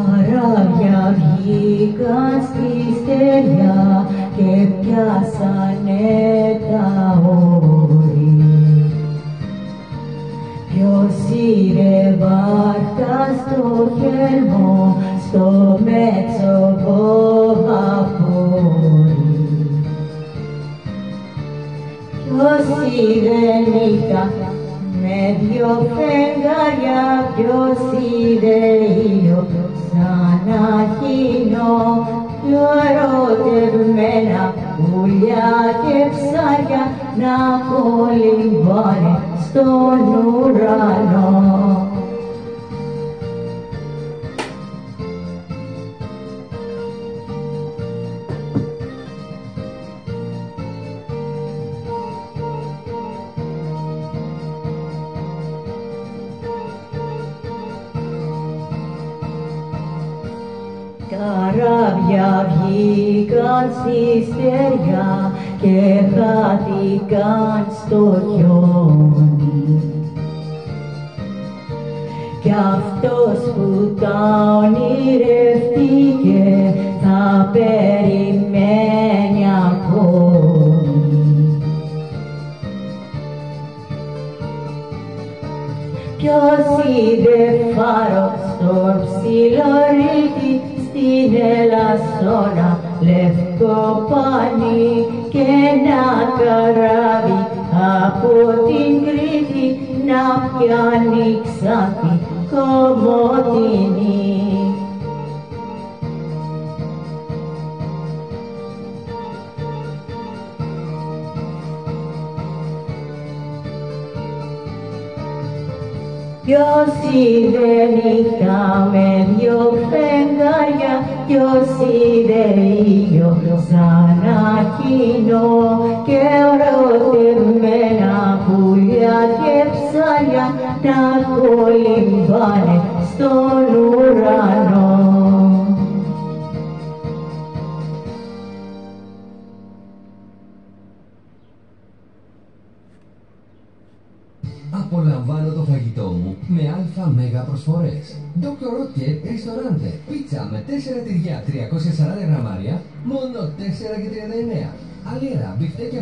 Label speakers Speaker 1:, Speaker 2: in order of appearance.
Speaker 1: Καράβια βγήκαν στη στεριά και πιάσανε τα όρη. Ποιος είδε βάρκα στο χέρμο, στο μέτσοβο βαπόρι. Ποιος είδε νύχτα με δυο φεγγάρια, ποιος είδε ήλιο σαν να χύνω, δυο ερωτευμένα πουλιά και ψάρια να κολυμπάνε στον ουρανό. Καράβια βγήκαν στη στεριά και χάθηκαν στο χιόνι. Κι αυτός που τα ονειρευτήκε θα περιμένει ακόμη. Ποιος είδε φάρο στο ψιλορίτη, στην Ελασσόνα λευκό πανί και ένα καράβι από την Κρήτη να πιάνει Ξάνθη Κομοτηνή. Ποιος είδε νύχτα με δυο φεγγάρια, ποιος είδε ήλιο σαν να χύνω και ερωτευμένα πουλιά και ψάρια να κολυμπάνε στον ουρανό.
Speaker 2: Απολαμβάνω το φαγητό μου με αλφα μέγα προσφορές. Dr. Oetker Ristorante. Πίτσα με 4 τυριά 340 γραμμάρια, μόνο 4,39. Αλιέρα, μπιφτέκια